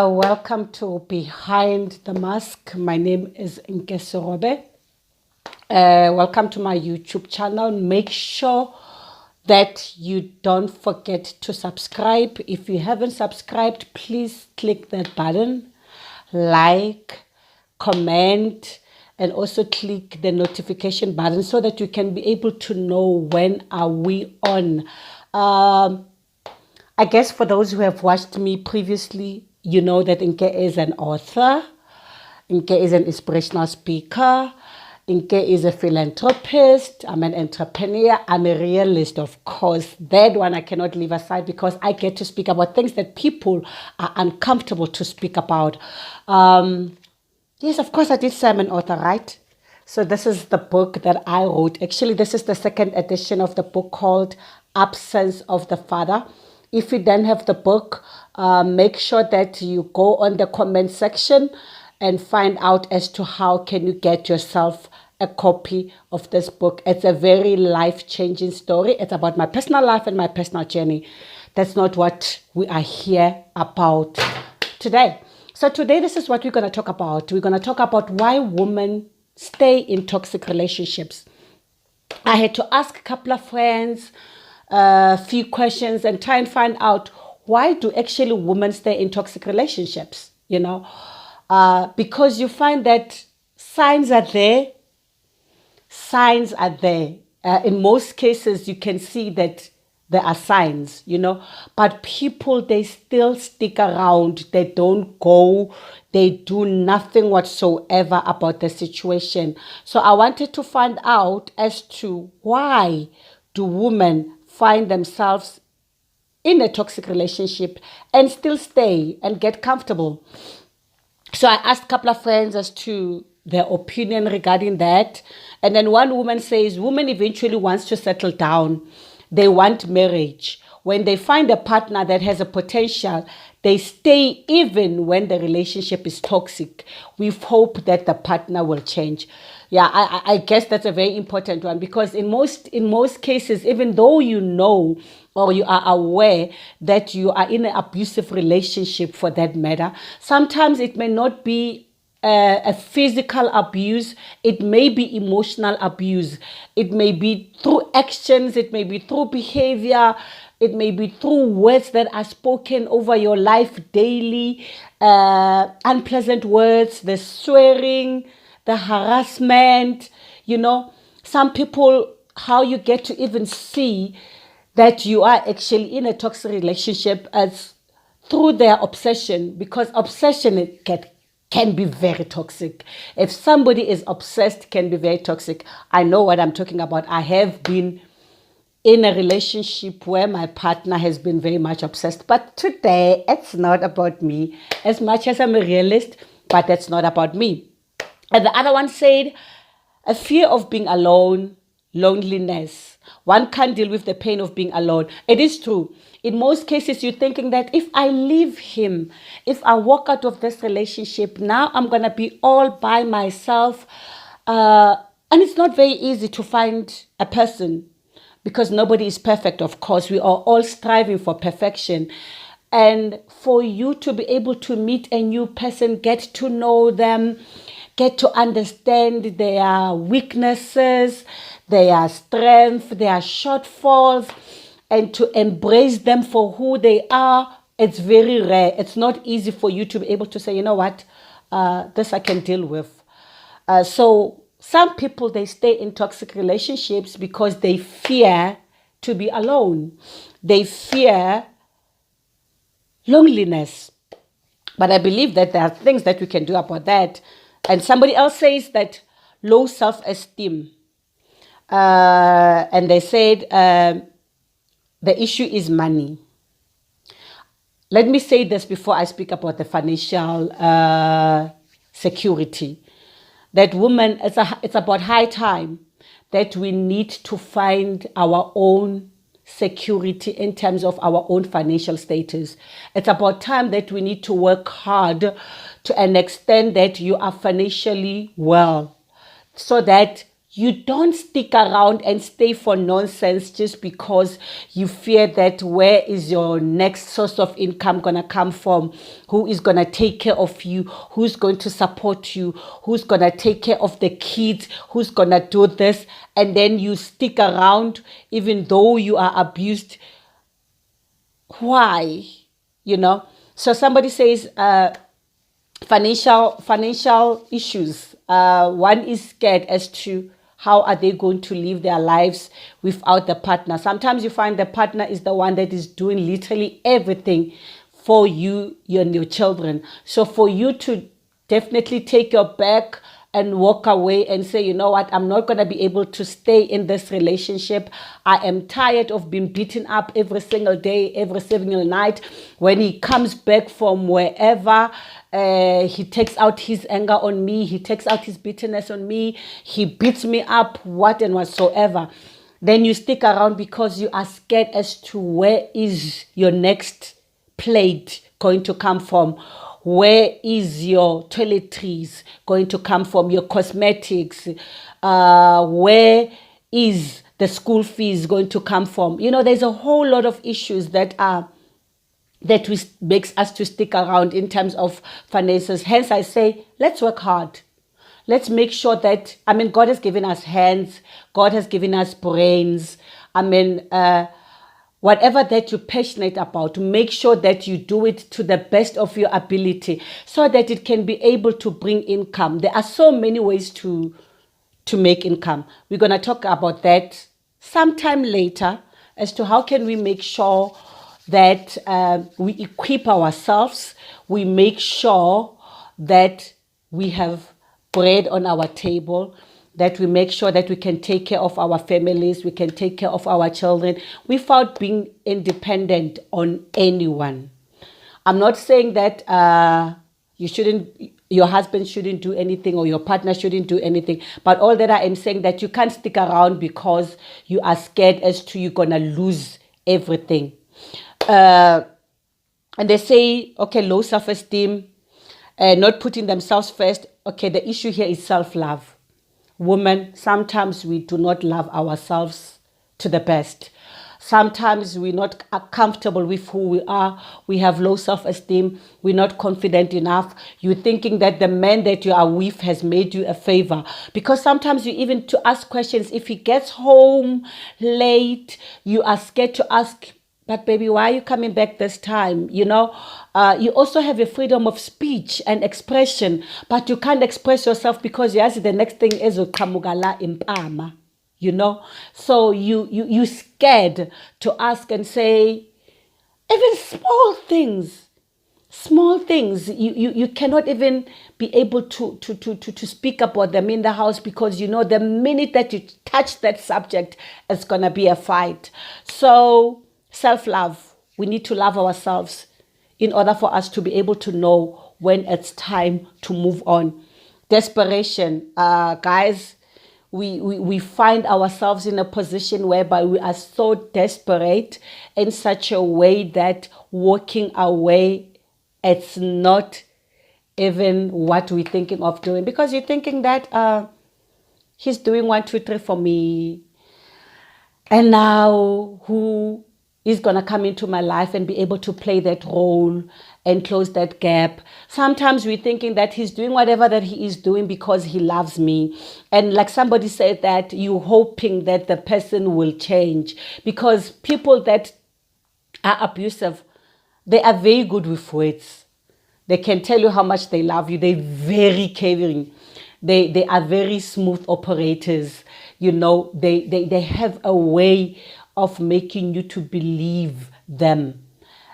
Welcome to Behind the Mask. My name is Nkesirobe. Welcome to my YouTube channel. Make sure that you don't forget to subscribe. If you haven't subscribed, please click that button, like, comment, and also click the notification button so that you can be able to know when are we on. I guess for those who have watched me previously, you know that Nke is an author, Nke is an inspirational speaker, Nke is a philanthropist, I'm an entrepreneur, I'm a realist, of course. That one I cannot leave aside because I get to speak about things that people are uncomfortable to speak about. Yes, of course I did say I'm an author, right? So this is the book that I wrote. Actually, this is the second edition of the book called Absence of the Father. If you don't have the book, make sure that you go on the comment section and find out as to how can you get yourself a copy of this book. It's a very life-changing story. It's about my personal life and my personal journey. That's not what we are here about today. So today, this is what we're going to talk about. We're going to talk about why women stay in toxic relationships. I had to ask a couple of friends a few questions and try and find out why do actually women stay in toxic relationships, because you find that signs are there. In most cases, you can see that there are signs, but people, they still stick around. They don't go. They do nothing whatsoever about the situation. So I wanted to find out as to why do women find themselves in a toxic relationship and still stay and get comfortable. So I asked a couple of friends as to their opinion regarding that. And then one woman says, women eventually wants to settle down. They want marriage. When they find a partner that has a potential, they stay even when the relationship is toxic, with hope that the partner will change. Yeah, I guess that's a very important one, because in most cases, even though you know or you are aware that you are in an abusive relationship for that matter, sometimes it may not be a physical abuse, it may be emotional abuse, it may be through actions, it may be through behavior, it may be through words that are spoken over your life daily, unpleasant words, the swearing, the harassment, some people, how you get to even see that you are actually in a toxic relationship as through their obsession, because obsession can be very toxic. If somebody is obsessed, can be very toxic. I know what I'm talking about. I have been in a relationship where my partner has been very much obsessed. But today, it's not about me. As much as I'm a realist, but that's not about me. And the other one said, a fear of being alone, loneliness. One can't deal with the pain of being alone. It is true. In most cases, you're thinking that if I leave him, if I walk out of this relationship, now I'm going to be all by myself. And it's not very easy to find a person, because nobody is perfect, of course. We are all striving for perfection. And for you to be able to meet a new person, get to know them, get to understand their weaknesses, their strengths, their shortfalls, and to embrace them for who they are, it's very rare. It's not easy for you to be able to say, you know what, this I can deal with. So some people, they stay in toxic relationships because they fear to be alone. They fear loneliness. But I believe that there are things that we can do about that. And somebody else says that low self-esteem. And they said the issue is money. Let me say this before I speak about the financial security. That women, it's about high time that we need to find our own security in terms of our own financial status. It's about time that we need to work hard to an extent that you are financially well, so that You don't stick around and stay for nonsense just because you fear that where is your next source of income going to come from? Who is going to take care of you? Who's going to support you? Who's going to take care of the kids? Who's going to do this? And then you stick around even though you are abused. Why? So somebody says financial issues. One is scared as to how are they going to live their lives without the partner. Sometimes you find the partner is the one that is doing literally everything for you and your children. So for you to definitely take your bag and walk away and say, you know what, I'm not going to be able to stay in this relationship. I am tired of being beaten up every single day, every single night. When he comes back from wherever, he takes out his anger on me. He takes out his bitterness on me. He beats me up, what and whatsoever. Then you stick around because you are scared as to where is your next plate going to come from. Where is your toiletries going to come from? Your cosmetics? Where is the school fees going to come from? There's a whole lot of issues that makes us to stick around in terms of finances. Hence, I say, let's work hard. Let's make sure that, God has given us hands. God has given us brains. Whatever that you're passionate about, make sure that you do it to the best of your ability so that it can be able to bring income. There are so many ways to make income. We're going to talk about that sometime later as to how can we make sure that we equip ourselves, we make sure that we have bread on our table, that we make sure that we can take care of our families, we can take care of our children without being independent on anyone. I'm not saying that your husband shouldn't do anything or your partner shouldn't do anything, but all that I am saying that you can't stick around because you are scared as to you're gonna lose everything. And they say, okay, low self-esteem, not putting themselves first. Okay, the issue here is self-love. Women, sometimes we do not love ourselves to the best. Sometimes we're not comfortable with who we are. We have low self-esteem. We're not confident enough. You're thinking that the man that you are with has made you a favor. Because sometimes you even to ask questions. If he gets home late, you are scared to ask, but baby, why are you coming back this time? You also have a freedom of speech and expression, but you can't express yourself because the next thing is kamugala impama. So you scared to ask and say, even small things, you cannot even be able to speak about them in the house because the minute that you touch that subject, it's gonna be a fight. So self-love, we need to love ourselves in order for us to be able to know when it's time to move on. Desperation, guys, we find ourselves in a position whereby we are so desperate in such a way that walking away, it's not even what we're thinking of doing, because you're thinking that he's doing 1, 2, 3 for me, and now who is going to come into my life and be able to play that role and close that gap. Sometimes we're thinking that he's doing whatever that he is doing because he loves me. And like somebody said, that you're hoping that the person will change, because people that are abusive, they are very good with words. They can tell you how much they love you. They're very caring. They are very smooth operators. They have a way of making you to believe them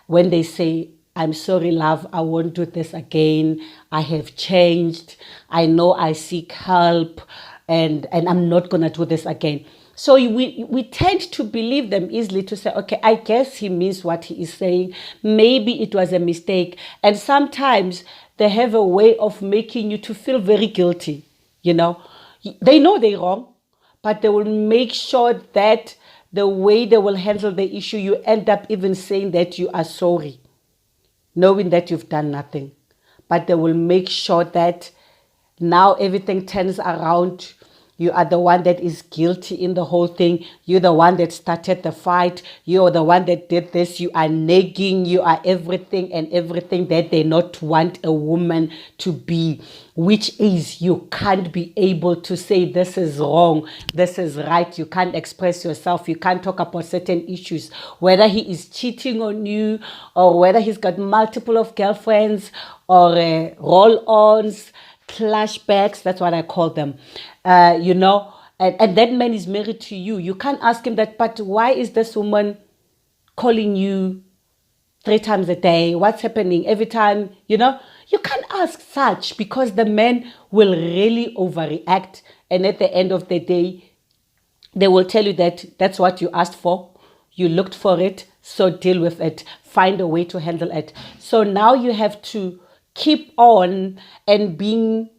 when they say, I'm sorry, love, I won't do this again. I have changed. I know I seek help and I'm not going to do this again. So we tend to believe them easily, to say, okay, I guess he means what he is saying. Maybe it was a mistake. And sometimes they have a way of making you to feel very guilty. They know they're wrong, but they will make sure that the way they will handle the issue, you end up even saying that you are sorry, knowing that you've done nothing. But they will make sure that now everything turns around. You are the one that is guilty in the whole thing. You're the one that started the fight. You're the one that did this. You are nagging. You are everything and everything that they not want a woman to be, which is you can't be able to say this is wrong, this is right. You can't express yourself. You can't talk about certain issues, whether he is cheating on you or whether he's got multiple of girlfriends or roll-ons, flashbacks. That's what I call them. And that man is married to you. You can't ask him that, but why is this woman calling you 3 times a day? What's happening every time? You can't ask such, because the man will really overreact. And at the end of the day, they will tell you that that's what you asked for. You looked for it, so deal with it. Find a way to handle it. So now you have to keep on and being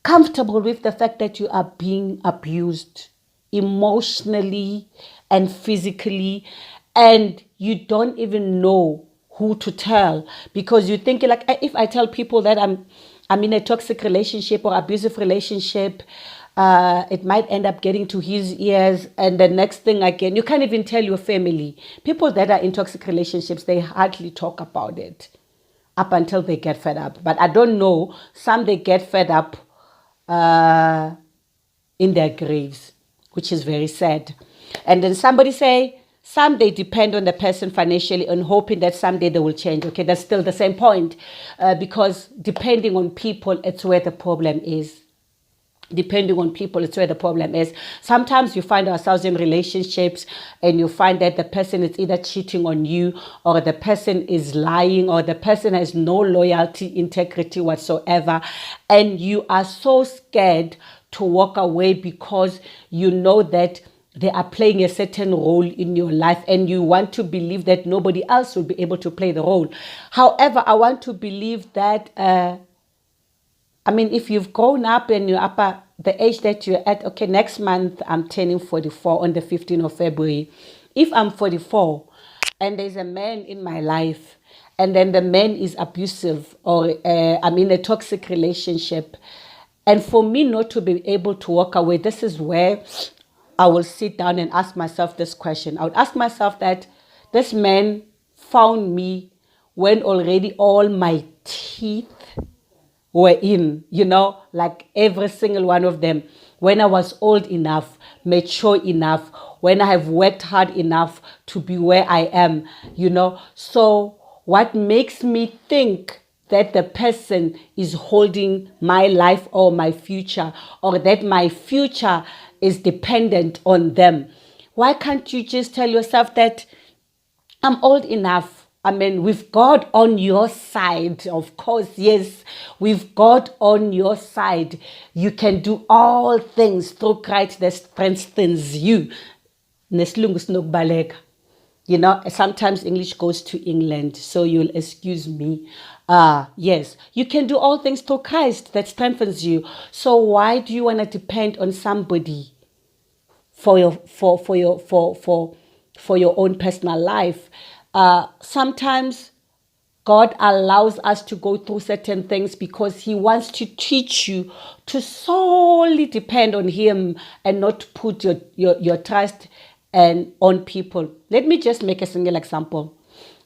comfortable with the fact that you are being abused emotionally and physically, and you don't even know who to tell, because you think like, if I tell people that I'm in a toxic relationship or abusive relationship, it might end up getting to his ears, and the next thing again, you can't even tell your family. People that are in toxic relationships, they hardly talk about it up until they get fed up. But I don't know, some they get fed up in their graves, which is very sad. And then somebody say, some they depend on the person financially and hoping that someday they will change. Okay, that's still the same point, because depending on people, it's where the problem is. Depending on people, it's where the problem is. Sometimes you find ourselves in relationships and you find that the person is either cheating on you, or the person is lying, or the person has no loyalty, integrity whatsoever. And you are so scared to walk away because you know that they are playing a certain role in your life, and you want to believe that nobody else will be able to play the role. However, I want to believe that if you've grown up and you're up at the age that you're at, okay, next month I'm turning 44 on the 15th of February. If I'm 44 and there's a man in my life, and then the man is abusive, or I'm in a toxic relationship, and for me not to be able to walk away, this is where I will sit down and ask myself this question. I would ask myself that this man found me when already all my teeth were in, like every single one of them, when I was old enough, mature enough, when I have worked hard enough to be where I am, So what makes me think that the person is holding my life or my future, or that my future is dependent on them? Why can't you just tell yourself that I'm old enough? With God on your side, of course, yes, with God on your side, you can do all things through Christ that strengthens you. Sometimes English goes to England, so you'll excuse me. Yes, you can do all things through Christ that strengthens you. So why do you want to depend on somebody for your own personal life? Sometimes God allows us to go through certain things because he wants to teach you to solely depend on him and not put your trust on people. Let me just make a single example.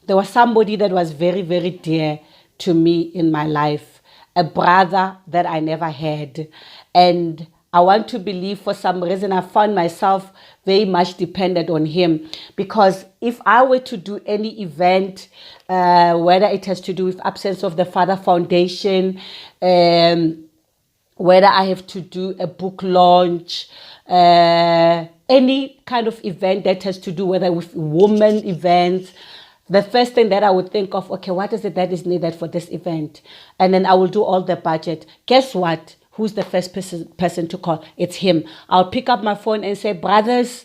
There was somebody that was very, very dear to me in my life, a brother that I never had. And I want to believe for some reason I found myself very much dependent on him, because if I were to do any event, whether it has to do with Absence of the Father Foundation, whether I have to do a book launch, any kind of event that has to do whether with women events, the first thing that I would think of, okay, what is it that is needed for this event? And then I will do all the budget. Guess what? Who's the first person to call? It's him. I'll pick up my phone and say, brothers,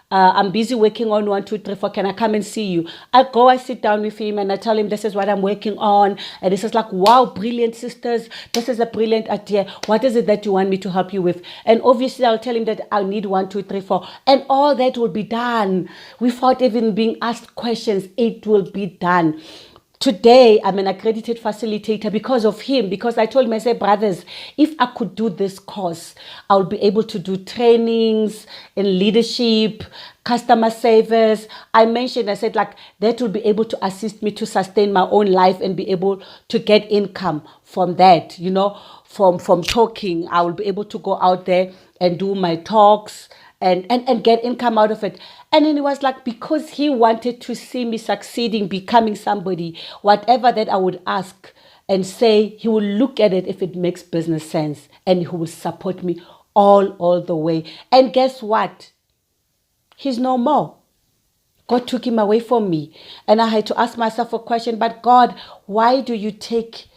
I'm busy working on 1, 2, 3, 4. Can I come and see you? I sit down with him and I tell him this is what I'm working on. And this is like, wow, brilliant sisters. This is a brilliant idea. What is it that you want me to help you with? And obviously I'll tell him that I need 1, 2, 3, 4. And all that will be done without even being asked questions. It will be done. Today, I'm an accredited facilitator because of him, because I told him, I said, brothers, if I could do this course, I'll be able to do trainings in leadership, customer service. I mentioned, I said, like, that will be able to assist me to sustain my own life and be able to get income from that, from talking. I will be able to go out there and do my talks and get income out of it. And then it was like, because he wanted to see me succeeding, becoming somebody, whatever that I would ask and say, he will look at it if it makes business sense, and he will support me all the way. And guess what? He's no more. God took him away from me. And I had to ask myself a question, but God, why do you take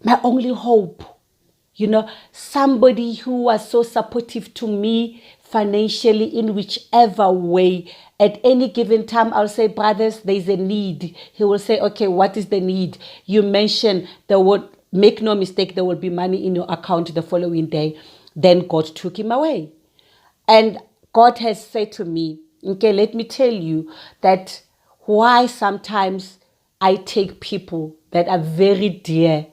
my only hope? Somebody who was so supportive to me financially in whichever way. At any given time, I'll say, brothers, there's a need. He will say, okay, what is the need? You mentioned the word, make no mistake, there will be money in your account the following day. Then God took him away. And God has said to me, okay, let me tell you that why sometimes I take people that are very dear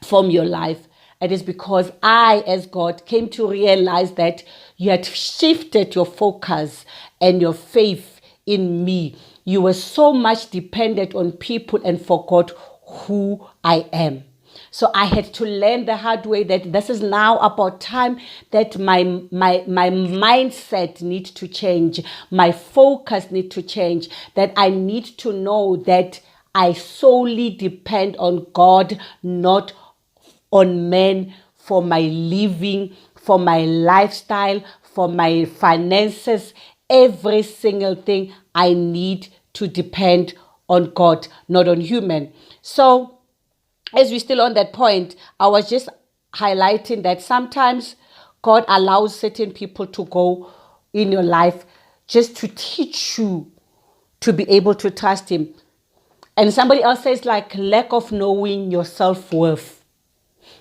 from your life. It is because I, as God, came to realize that you had shifted your focus and your faith in me. You were so much dependent on people and forgot who I am. So I had to learn the hard way that this is now about time that my mindset needs to change. My focus needs to change. That I need to know that I solely depend on God, not on men, for my living, for my lifestyle, for my finances. Every single thing I need to depend on God, not on human. So as we're still on that point, I was just highlighting that sometimes God allows certain people to go in your life just to teach you to be able to trust him. And somebody else says, like, lack of knowing your self-worth.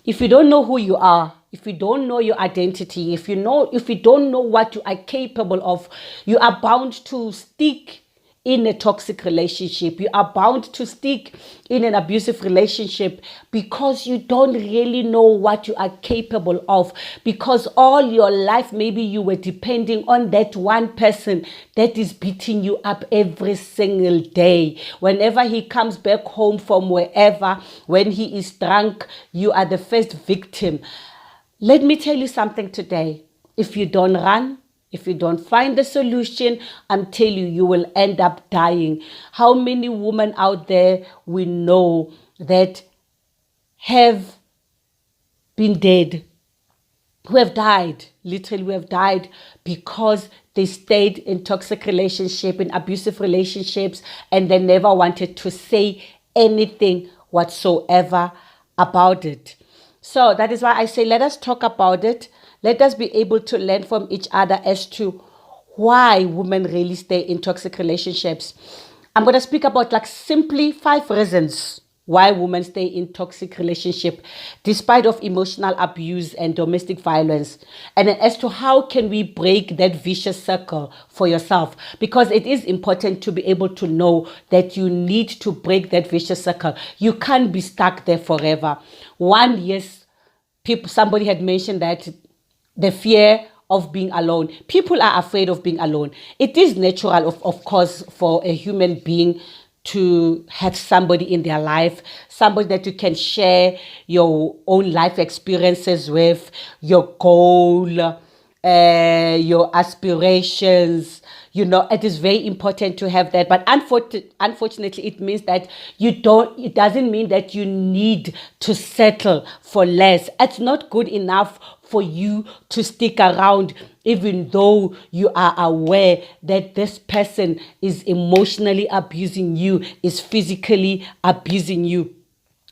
If you don't know who you are, if you don't know your identity, if you don't know what you are capable of, you are bound to stick in a toxic relationship. You are bound to stick in an abusive relationship because you don't really know what you are capable of. Because all your life, maybe you were depending on that one person that is beating you up every single day. Whenever he comes back home from wherever, when he is drunk, you are the first victim. Let me tell you something today. If you don't run, if you don't find the solution, I'm telling you, you will end up dying. How many women out there we know that have been dead, who have died, literally who have died because they stayed in toxic relationship, in abusive relationships, and they never wanted to say anything whatsoever about it. So that is why I say, let us talk about it. Let us be able to learn from each other as to why women really stay in toxic relationships. I'm going to speak about like simply 5 reasons why women stay in toxic relationship despite of emotional abuse and domestic violence, and then as to how can we break that vicious circle for yourself, because it is important to be able to know that you need to break that vicious circle. You can't be stuck there forever. Somebody had mentioned that the fear of being alone. People are afraid of being alone. It is natural, of course, for a human being to have somebody in their life, somebody that you can share your own life experiences with, your goal, your aspirations. It is very important to have that. But unfortunately, it means that it doesn't mean that you need to settle for less. It's not good enough for you to stick around, even though you are aware that this person is emotionally abusing you, is physically abusing you.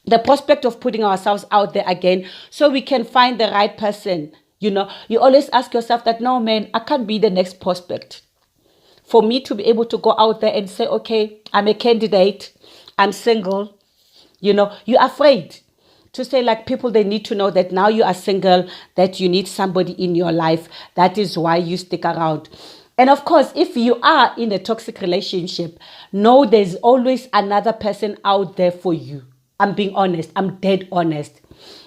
The prospect of putting ourselves out there again so we can find the right person. You always ask yourself that, no, man, I can't be the next prospect. For me to be able to go out there and say, okay, I'm a candidate, I'm single, you're afraid to say, like, people, they need to know that now you are single, that you need somebody in your life. That is why you stick around. And of course, if you are in a toxic relationship, know there's always another person out there for you. I'm being honest. I'm dead honest.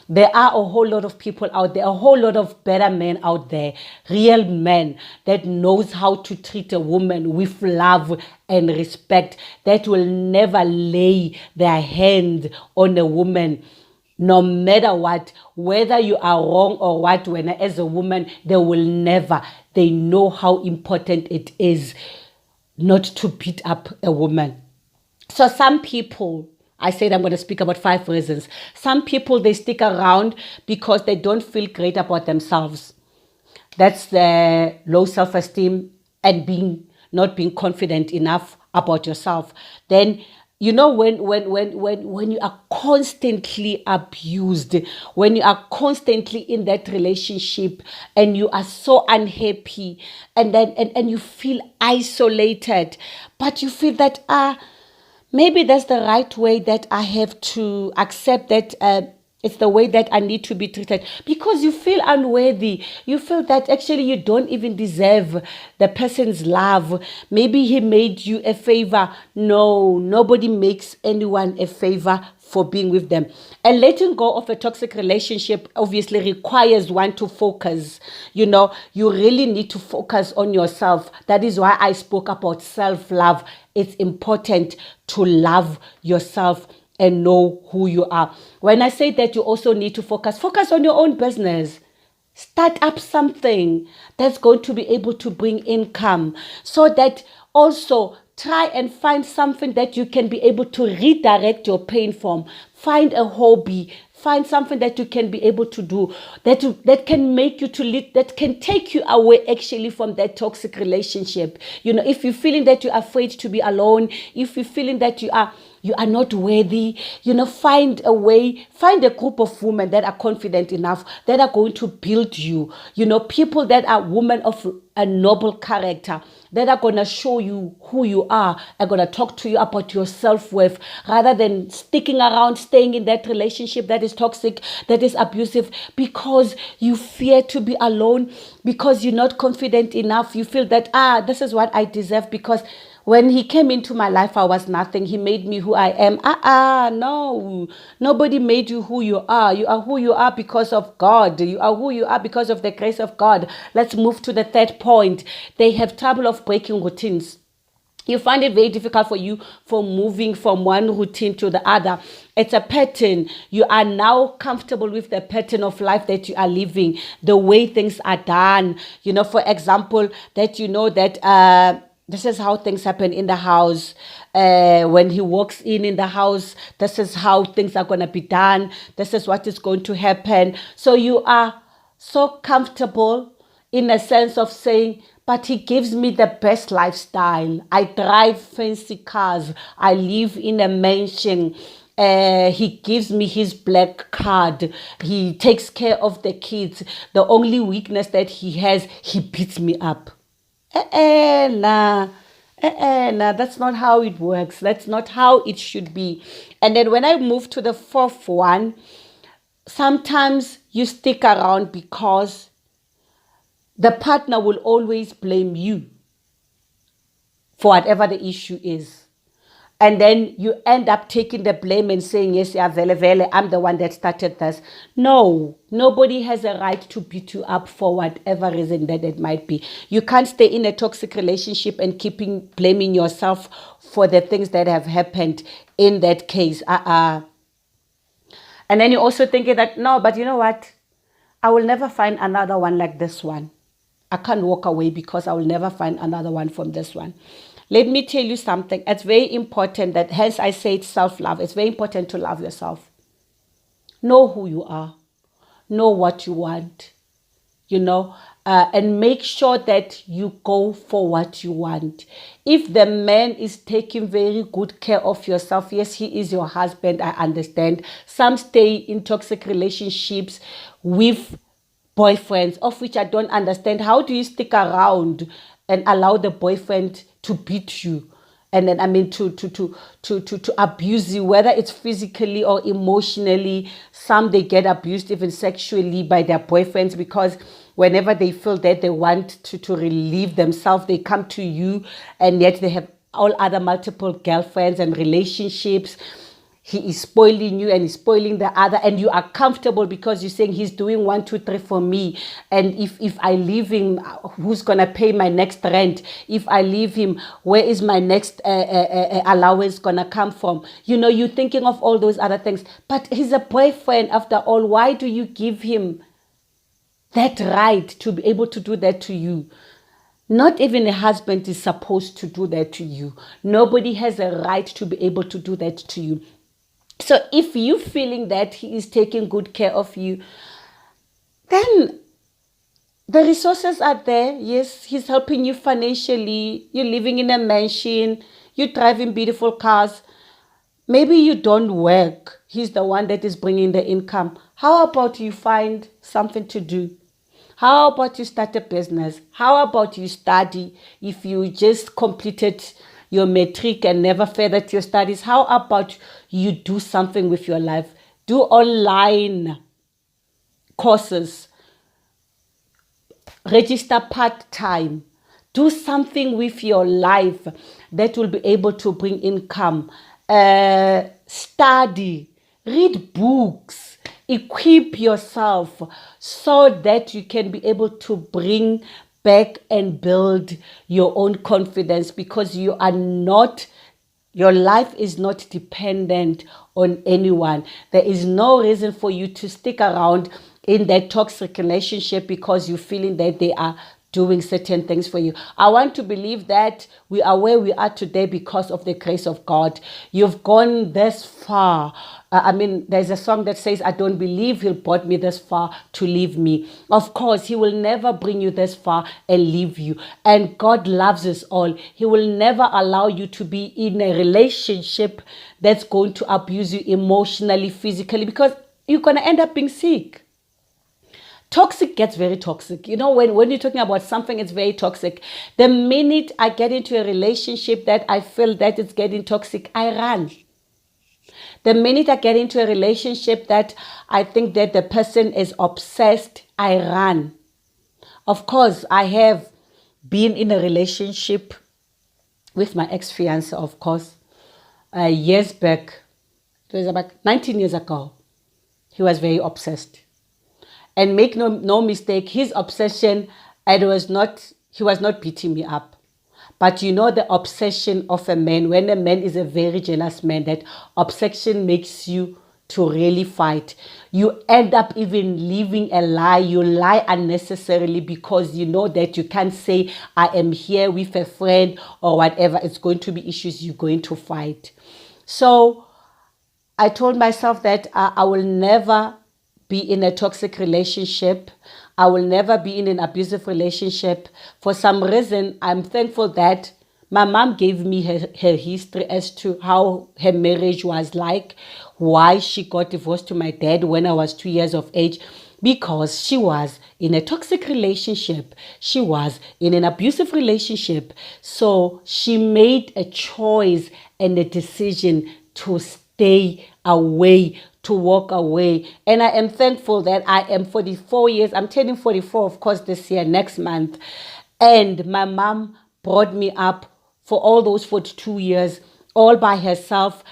There are a whole lot of people out there, a whole lot of better men out there, real men that knows how to treat a woman with love and respect, that will never lay their hand on a woman no matter what, whether you are wrong or what. When as a woman, they will never, they know how important it is not to beat up a woman. So some people, I said I'm going to speak about 5 reasons. Some people, they stick around because they don't feel great about themselves. That's the low self-esteem and not being confident enough about yourself. Then when you are constantly abused, when you are constantly in that relationship and you are so unhappy, and you feel isolated, but you feel that maybe that's the right way, that I have to accept that it's the way that I need to be treated, because you feel unworthy. You feel that actually you don't even deserve the person's love. Maybe he made you a favor. No, nobody makes anyone a favor for being with them. And letting go of a toxic relationship obviously requires one to focus. You really need to focus on yourself. That is why I spoke about self-love. It's important to love yourself and know who you are. When I say that, you also need to focus on your own business. Start up something that's going to be able to bring income, so that also try and find something that you can be able to redirect your pain from. Find a hobby. Find something that you can be able to do that can make you to lead, that can take you away actually from that toxic relationship. If you're feeling that you're afraid to be alone, if you're feeling that you are not worthy, find a way, find a group of women that are confident enough, that are going to build you, people that are women of a noble character, that are going to show you who you are, going to talk to you about your self-worth, rather than sticking around, staying in that relationship that is toxic, that is abusive, because you fear to be alone, because you're not confident enough. You feel that, this is what I deserve, because when he came into my life, I was nothing. He made me who I am. No. Nobody made you who you are. You are who you are because of God. You are who you are because of the grace of God. Let's move to the 3rd point. They have trouble of breaking routines. You find it very difficult for you for moving from one routine to the other. It's a pattern. You are now comfortable with the pattern of life that you are living, the way things are done. For example, that this is how things happen in the house. When he walks in the house, this is how things are going to be done. This is what is going to happen. So you are so comfortable in a sense of saying, but he gives me the best lifestyle. I drive fancy cars. I live in a mansion. He gives me his black card. He takes care of the kids. The only weakness that he has, he beats me up. Nah, that's not how it works. That's not how it should be. And then when I move to the 4th one, sometimes you stick around because the partner will always blame you for whatever the issue is. And then you end up taking the blame and saying, yes, yeah, vele, I'm the one that started this. No, nobody has a right to beat you up for whatever reason that it might be. You can't stay in a toxic relationship and blaming yourself for the things that have happened in that case. And then you're also thinking that, no, but you know what? I will never find another one like this one. I can't walk away because I will never find another one from this one. Let me tell you something. It's very important that, hence I say it's self-love. It's very important to love yourself. Know who you are. Know what you want. And make sure that you go for what you want. If the man is taking very good care of yourself, yes, he is your husband, I understand. Some stay in toxic relationships with boyfriends, of which I don't understand. How do you stick around and allow the boyfriend to beat you? And then, to abuse you, whether it's physically or emotionally. Some, they get abused even sexually by their boyfriends, because whenever they feel that they want to relieve themselves, they come to you, and yet they have all other multiple girlfriends and relationships. He is spoiling you and he's spoiling the other, and you are comfortable because you're saying he's doing 1, 2, 3 for me. And if I leave him, who's gonna pay my next rent? If I leave him, where is my next allowance gonna come from? You're thinking of all those other things. But he's a boyfriend after all. Why do you give him that right to be able to do that to you? Not even a husband is supposed to do that to you. Nobody has a right to be able to do that to you. So if you're feeling that he is taking good care of you, then the resources are there. Yes, he's helping you financially. You're living in a mansion. You're driving beautiful cars. Maybe you don't work. He's the one that is bringing the income. How about you find something to do? How about you start a business? How about you study? If you just completed your matric and never furthered your studies, how about you do something with your life? Do online courses. Register part-time. Do something with your life that will be able to bring income. Study. Read books. Equip yourself so that you can be able to bring back and build your own confidence, because your life is not dependent on anyone. There is no reason for you to stick around in that toxic relationship because you're feeling that they are doing certain things for you. I want to believe that we are where we are today because of the grace of God. You've gone this far. There's a song that says, I don't believe he'll brought me this far to leave me. Of course, he will never bring you this far and leave you. And God loves us all. He will never allow you to be in a relationship that's going to abuse you emotionally, physically, because you're going to end up being sick. Toxic gets very toxic. When you're talking about something, it's very toxic. The minute I get into a relationship that I feel that it's getting toxic, I run. The minute I get into a relationship that I think that the person is obsessed, I run. Of course, I have been in a relationship with my ex-fiancé, of course, years back. It was about 19 years ago. He was very obsessed. And make no mistake, his obsession, he was not beating me up. But the obsession of a man, when a man is a very jealous man, that obsession makes you to really fight. You end up even living a lie. You lie unnecessarily because you know that you can't say, I am here with a friend or whatever. It's going to be issues you're going to fight. So I told myself that I will never be in a toxic relationship. I will never be in an abusive relationship. For some reason, I'm thankful that my mom gave me her history as to how her marriage was like, why she got divorced to my dad when I was 2 years of age, because she was in a toxic relationship. She was in an abusive relationship. So she made a choice and a decision to stay away, to walk away. And I am thankful that I am 44 years. I'm turning 44, of course, this year, next month. And my mom brought me up for all those 42 years, all by herself,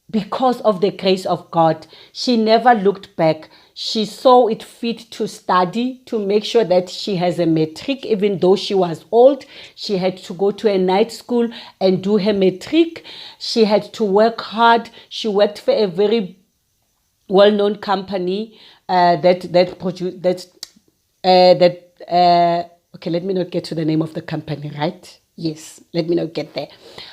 because of the grace of God. She never looked back. She saw it fit to study, to make sure that she has a matric. Even though she was old, she had to go to a night school and do her matric. She had to work hard. She worked for a very well-known company okay, let me not get to the name of the company, right? Yes, let me not get there.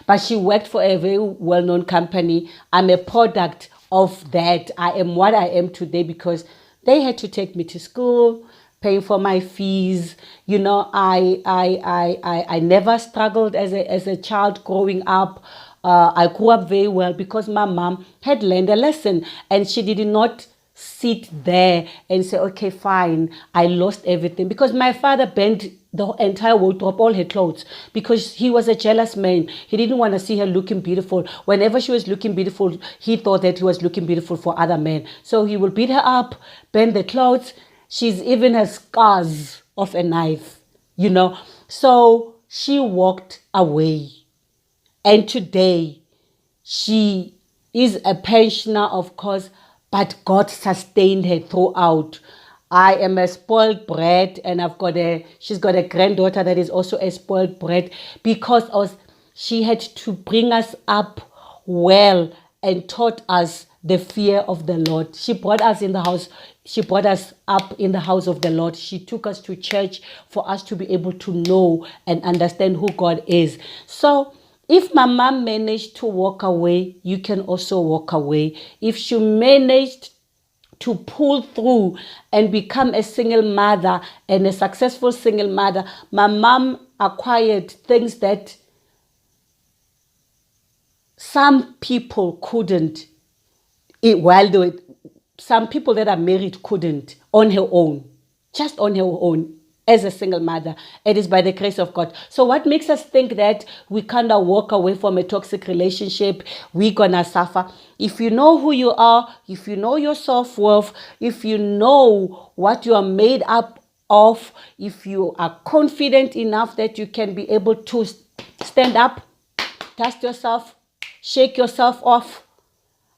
But she worked for a very well-known company. I'm a product of that. I am what I am today because they had to take me to school, paying for my fees. I never struggled as a child growing up. I grew up very well because my mom had learned a lesson, and she did not sit there and say, okay, fine, I lost everything. Because my father bent the entire wardrobe, all her clothes, because he was a jealous man. He didn't want to see her looking beautiful. Whenever she was looking beautiful, he thought that he was looking beautiful for other men. So he will beat her up, bend the clothes. She's even has scars of a knife, you know. So she walked away. And today, she is a pensioner, of course, but God sustained her throughout. I am a spoiled brat, and she's got a granddaughter that is also a spoiled brat, because she had to bring us up well and taught us the fear of the Lord. She brought us in the house. She brought us up in the house of the Lord. She took us to church for us to be able to know and understand who God is. So if my mom managed to walk away, you can also walk away. If she managed to pull through and become a single mother and a successful single mother, my mom acquired things that some people couldn't, some people that are married couldn't on her own, just on her own. As a single mother, it is by the grace of God. So what makes us think that we kind of walk away from a toxic relationship, we're gonna suffer? If you know who you are, if you know your self-worth, if you know what you are made up of, if you are confident enough that you can be able to stand up, dust yourself, shake yourself off,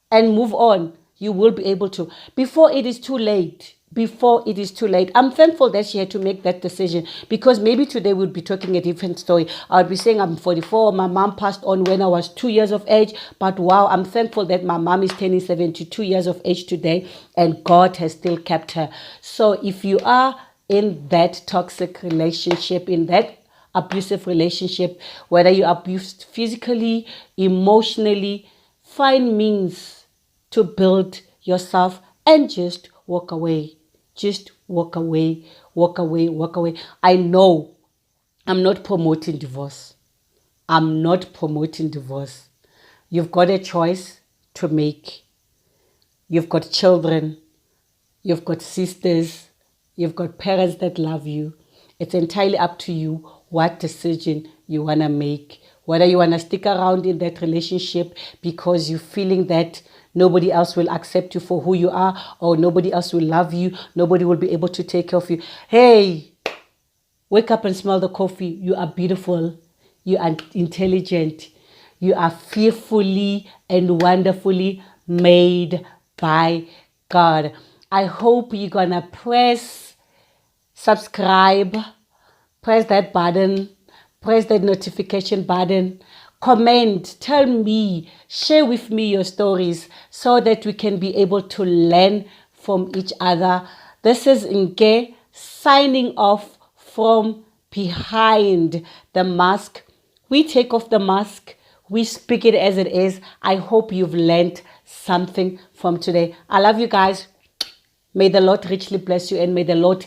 and move on, you will be able to, before it is too late. Before it is too late. I'm thankful that she had to make that decision, because maybe today we'd be talking a different story. I would be saying I'm 44, my mom passed on when I was 2 years of age, but wow, I'm thankful that my mom is turning 72 years of age today, and God has still kept her. So if you are in that toxic relationship, in that abusive relationship, whether you're abused physically, emotionally, find means to build yourself and just walk away. Just walk away, walk away, walk away. I know I'm not promoting divorce. I'm not promoting divorce. You've got a choice to make. You've got children. You've got sisters. You've got parents that love you. It's entirely up to you what decision you want to make. Whether you want to stick around in that relationship because you're feeling that nobody else will accept you for who you are, or nobody else will love you, nobody will be able to take care of you. Hey, wake up and smell the coffee. You are beautiful. You are intelligent. You are fearfully and wonderfully made by God. I hope you're going to press subscribe, press that button, press that notification button, comment, tell me, share with me your stories so that we can be able to learn from each other. This is Nke signing off from behind the mask. We take off the mask. We speak it as it is. I hope you've learned something from today. I love you guys. May the Lord richly bless you, and may the Lord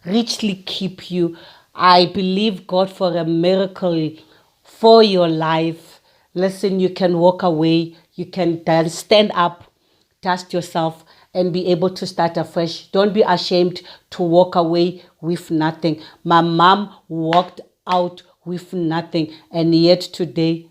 richly keep you. I believe God for a miracle for your life. Listen, you can walk away. You can then stand up, dust yourself, and be able to start afresh. Don't be ashamed to walk away with nothing. My mom walked out with nothing, and yet today